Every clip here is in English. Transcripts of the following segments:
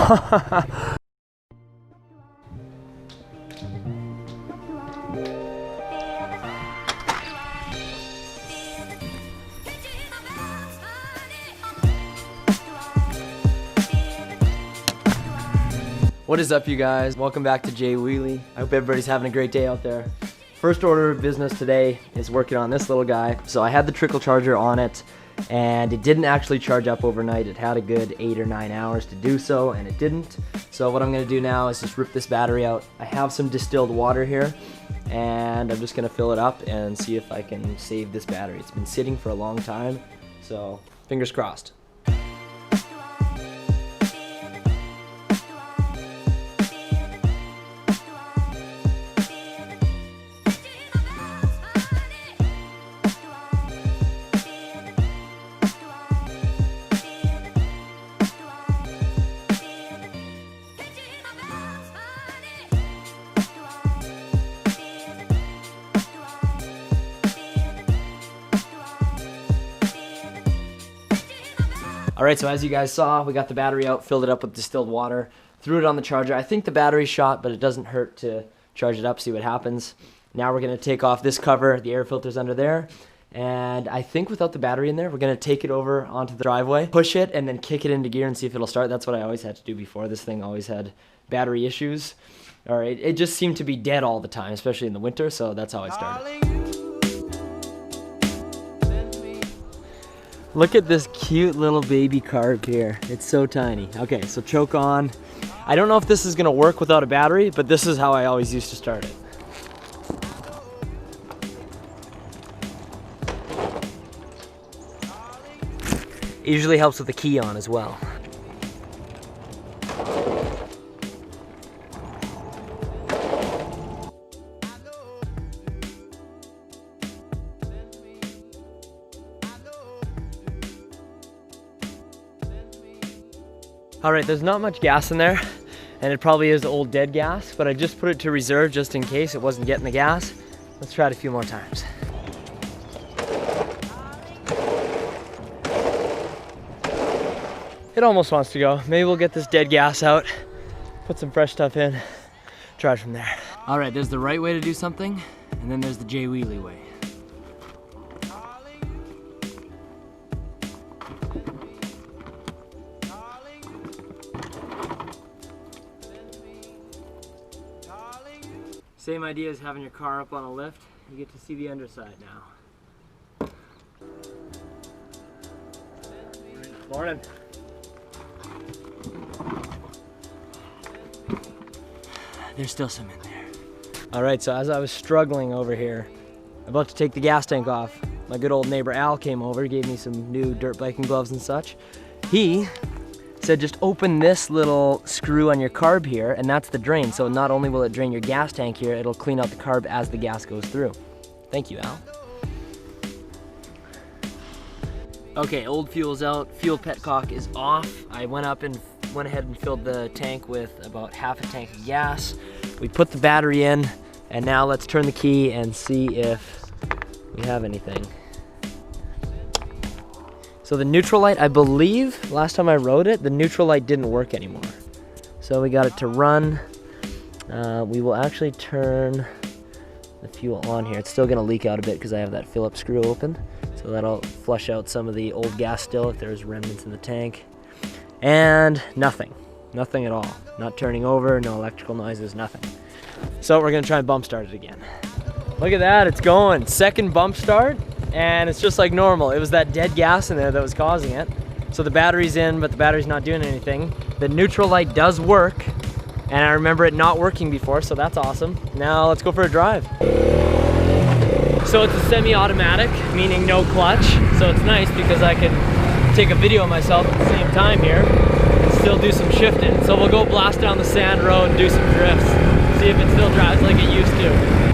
What is up, you guys? Welcome back to Jay Wheelie. I hope everybody's having a great day out there. First order of business today is working on this little guy. So I had the trickle charger on it, and it didn't actually charge up overnight. It had a good 8 or 9 hours to do so, and it didn't. So what I'm gonna do now is just rip this battery out. I have some distilled water here, and I'm just gonna fill it up and see if I can save this battery. It's been sitting for a long time, so fingers crossed. Alright, so as you guys saw, we got the battery out, filled it up with distilled water, threw it on the charger. I think the battery's shot, but it doesn't hurt to charge it up, see what happens. Now we're going to take off this cover, the air filter's under there, and I think without the battery in there, we're going to take it over onto the driveway, push it, and then kick it into gear and see if it'll start. That's what I always had to do before. This thing always had battery issues. Alright, it just seemed to be dead all the time, especially in the winter, so that's how I started. Look at this cute little baby carb here. It's so tiny. Okay, so choke on. I don't know if this is gonna work without a battery, but this is how I always used to start it. It usually helps with the key on as well. All right, there's not much gas in there, and it probably is old dead gas, but I just put it to reserve just in case it wasn't getting the gas. Let's try it a few more times. It almost wants to go. Maybe we'll get this dead gas out, put some fresh stuff in, try it from there. All right, there's the right way to do something, and then there's the Jay Wheelie way. Same idea as having your car up on a lift. You get to see the underside now. Morning. There's still some in there. All right, so as I was struggling over here, about to take the gas tank off, my good old neighbor Al came over, gave me some new dirt biking gloves and such. He said just open this little screw on your carb here, and that's the drain. So not only will it drain your gas tank here, it'll clean out the carb as the gas goes through. Thank you, Al. Okay, old fuel's out, fuel petcock is off. I went ahead and filled the tank with about half a tank of gas. We put the battery in, and now let's turn the key and see if we have anything. So the neutral light, I believe, last time I rode it, the neutral light didn't work anymore. So we got it to run. We will actually turn the fuel on here. It's still gonna leak out a bit because I have that Phillips screw open. So that'll flush out some of the old gas still if there's remnants in the tank. And nothing at all. Not turning over, no electrical noises, nothing. So we're gonna try and bump start it again. Look at that, it's going. Second bump start. And it's just like normal. It was that dead gas in there that was causing it. So the battery's in, but the battery's not doing anything. The neutral light does work, and I remember it not working before, so that's awesome. Now let's go for a drive. So it's a semi-automatic, meaning no clutch. So it's nice because I can take a video of myself at the same time here and still do some shifting. So we'll go blast down the sand road and do some drifts. See if it still drives like it used to.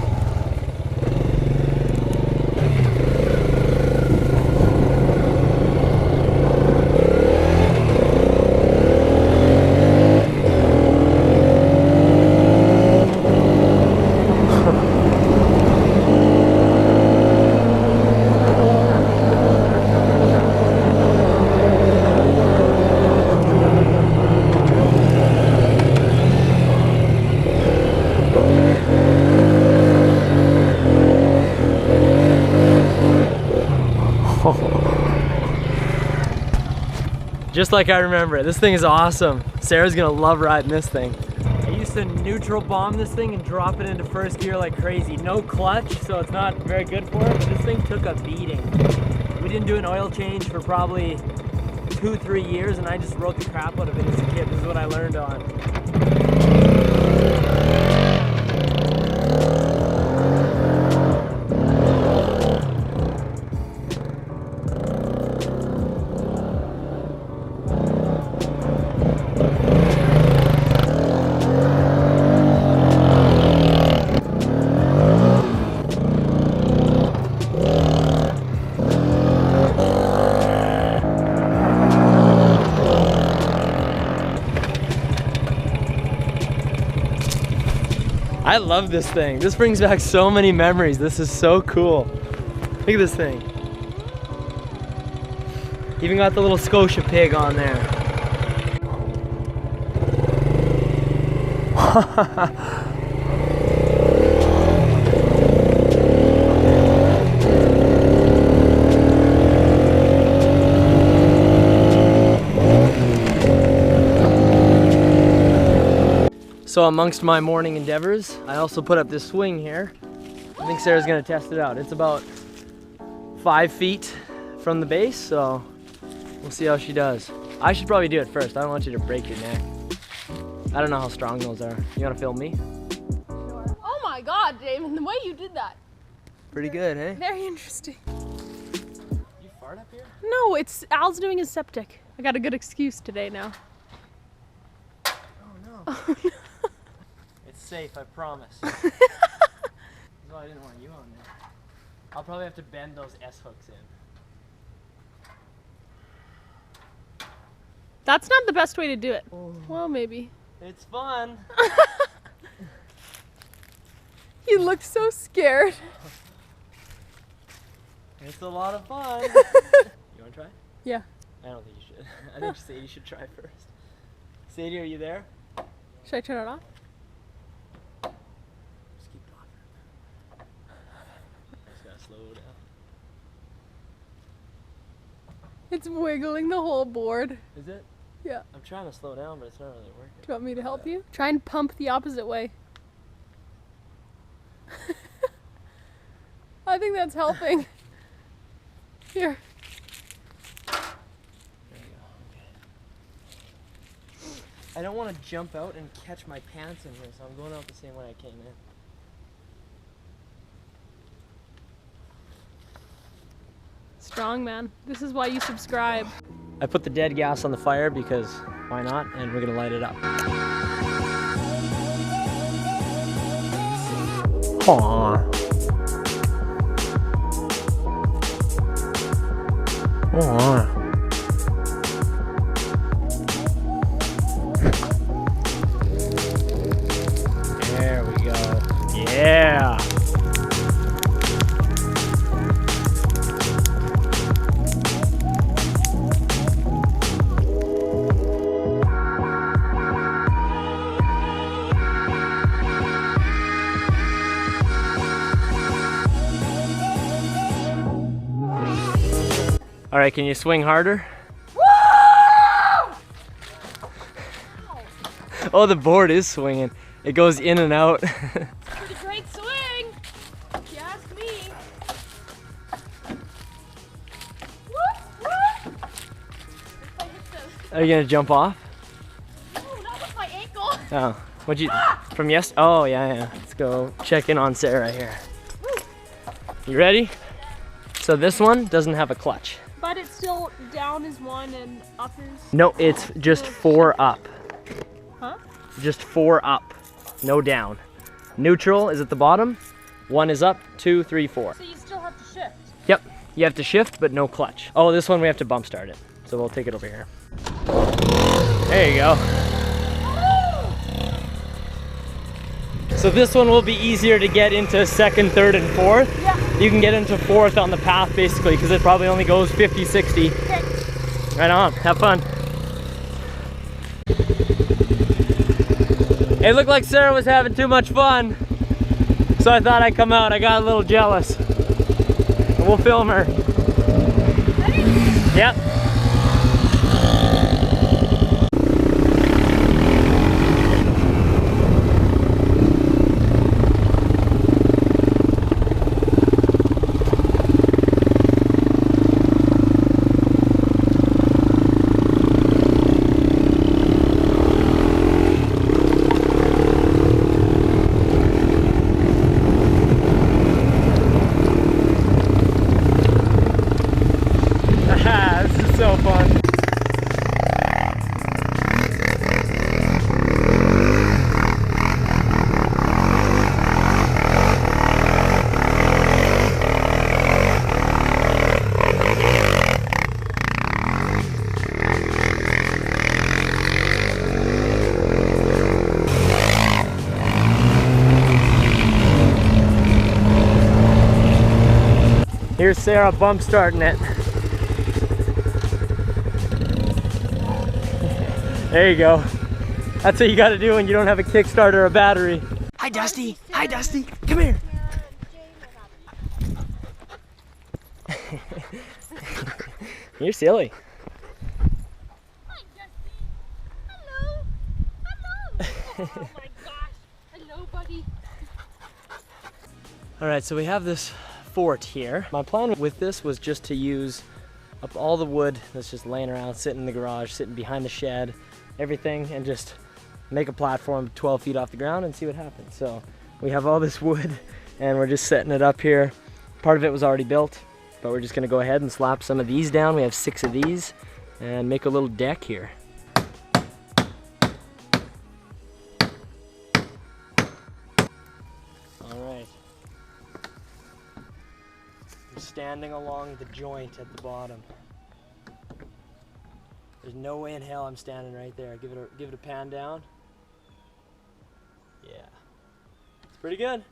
Just like I remember it. This thing is awesome. Sarah's gonna love riding this thing. I used to neutral bomb this thing and drop it into first gear like crazy. No clutch, so it's not very good for it, but this thing took a beating. We didn't do an oil change for probably 2-3 years, and I just rode the crap out of it as a kid. This is what I learned on. I love this thing. This brings back so many memories. This is so cool. Look at this thing. Even got the little Scotia pig on there. So amongst my morning endeavors, I also put up this swing here. I think Sarah's gonna test it out. It's about 5 feet from the base, so we'll see how she does. I should probably do it first. I don't want you to break your neck. I don't know how strong those are. You wanna film me? Sure. Oh my God, Damon, the way you did that. Pretty good, hey? Very interesting. You fart up here? No, it's Al's doing his septic. I got a good excuse today now. Oh no. Oh, no. It's safe, I promise. No, I didn't want you on there. I'll probably have to bend those S hooks in. That's not the best way to do it. Oh. Well, maybe. It's fun. You looked so scared. It's a lot of fun. You wanna try? Yeah. I don't think you should. I think Sadie should try first. Sadie, are you there? Should I turn it off? Just keep talking. Just gotta slow down. It's wiggling the whole board. Is it? Yeah. I'm trying to slow down, but it's not really working. Do you want me to help you? Try and pump the opposite way. I think that's helping. Here. There you go. Okay. I don't want to jump out and catch my pants in here, so I'm going out the same way I came in. Strong, man. This is why you subscribe. I put the dead gas on the fire because why not? And we're gonna light it up. Aww. Aww. There we go. Yeah. All right, can you swing harder? Woo! Oh, the board is swinging. It goes in and out. Pretty great swing, if you ask me. Are you gonna jump off? No, that was my ankle. Oh, what'd you, from yes? Oh, yeah. Let's go check in on Sarah here. You ready? So this one doesn't have a clutch. But it's still down is one and up is... No, it's just 4 up. Huh? Just 4 up, no down. Neutral is at the bottom, 1 is up, 2, 3, 4. So you still have to shift? Yep, you have to shift, but no clutch. Oh, this one we have to bump start it. So we'll take it over here. There you go. So this one will be easier to get into 2nd, 3rd, and 4th. Yeah. You can get into 4th on the path basically because it probably only goes 50, 60. Okay. Right on, have fun. It looked like Sarah was having too much fun. So I thought I'd come out. I got a little jealous. And we'll film her. Yep. This is so fun. Here's Sarah bump starting it. There you go. That's what you gotta do when you don't have a Kickstarter or a battery. Hi Dusty, hi Dusty, come here. You're silly. Hi, Dusty. Hello. Hello. Oh my gosh. Hello, buddy. All right, so we have this fort here. My plan with this was just to use up all the wood that's just laying around, sitting in the garage, sitting behind the shed, everything, and just make a platform 12 feet off the ground and see what happens. So we have all this wood and we're just setting it up here. Part of it was already built, but we're just gonna go ahead and slap some of these down. We have 6 of these and make a little deck here. All right. I'm standing along the joint at the bottom. There's no way in hell I'm standing right there. Give it a pan down. Yeah. It's pretty good.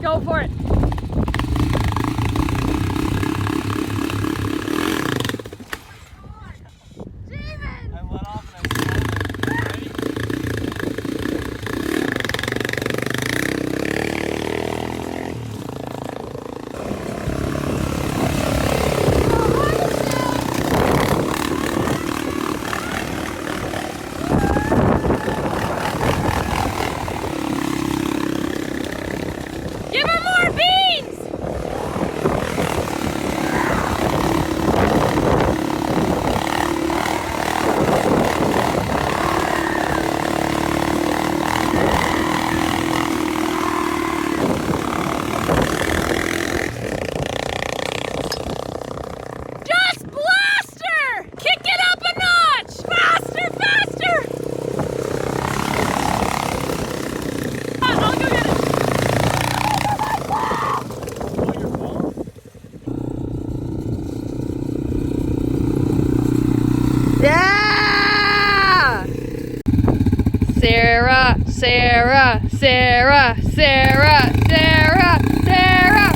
Go for it. I let off and I ready? Give her more beans! Just blast her! Kick it up a notch! Faster, faster! I'll go get it. Yeah! Sarah, Sarah, Sarah, Sarah, Sarah, Sarah.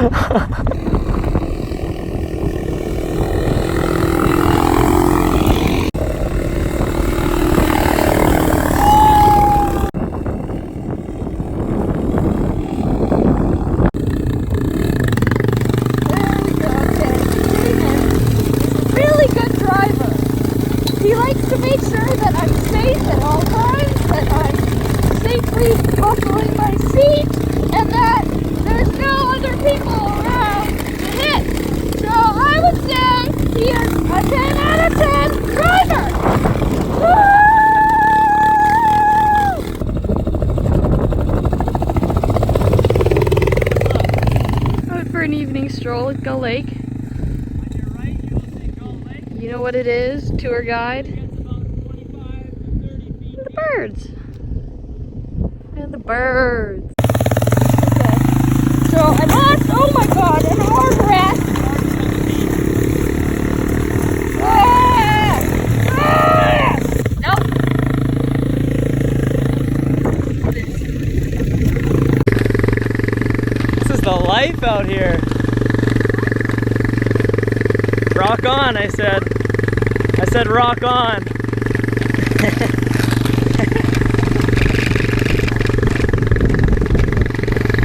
He likes to make sure that I'm safe at all times, that I'm safely buckling my seat, and that there's no other people around to hit. So I would say he is a 10 out of 10 driver. Woo! Out for an evening stroll at Gull Lake. You know what it is, tour guide? The birds. And the birds. Okay. So I lost, oh my god, an armrest. Nope. This is the life out here. Rock on, I said. I said rock on.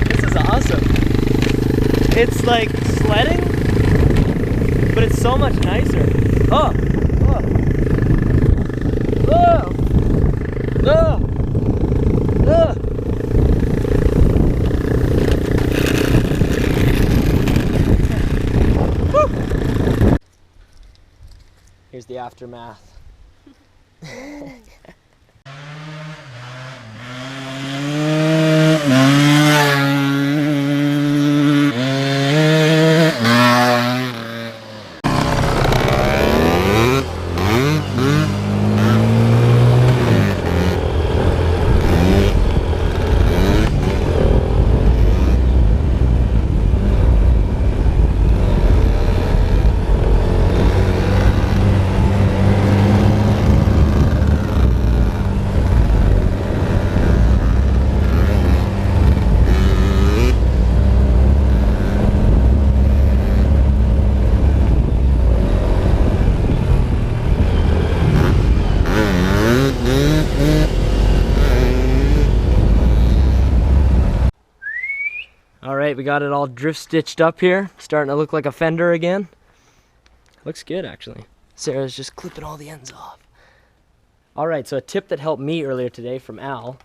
This is awesome. It's like sledding, but it's so much nicer. Oh! Oh! Oh! Oh! Oh! Here's the aftermath. Alright, we got it all drift stitched up here. Starting to look like a fender again. Looks good actually. Sarah's just clipping all the ends off. Alright, so a tip that helped me earlier today from Al,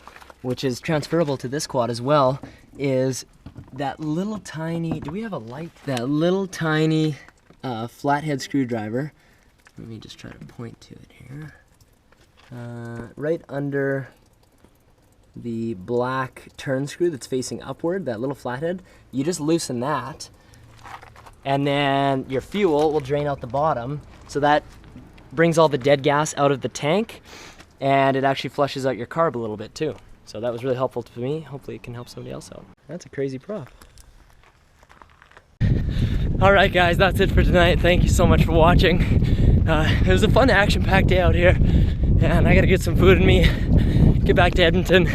which is transferable to this quad as well, is that little tiny, do we have a light? That little tiny flathead screwdriver. Let me just try to point to it here. Right under the black turn screw that's facing upward, that little flathead, you just loosen that, and then your fuel will drain out the bottom, so that brings all the dead gas out of the tank, and it actually flushes out your carb a little bit too. So that was really helpful to me. Hopefully it can help somebody else out. That's a crazy prop. Alright guys, that's it for tonight. Thank you so much for watching. It was a fun action-packed day out here, and I gotta get some food in me, get back to Edmonton,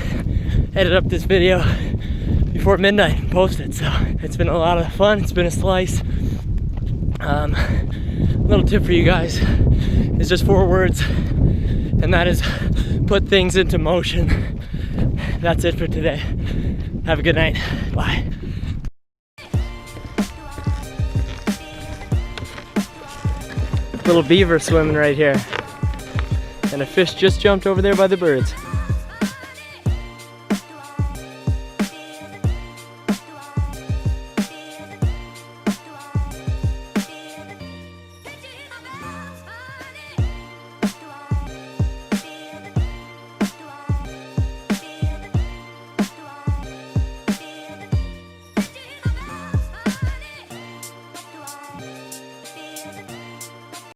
edit up this video before midnight and post it. So it's been a lot of fun. It's been a slice. Little tip for you guys is just 4 words, and that is put things into motion. That's it for today. Have a good night. Bye. Little beaver swimming right here, and a fish just jumped over there by the birds.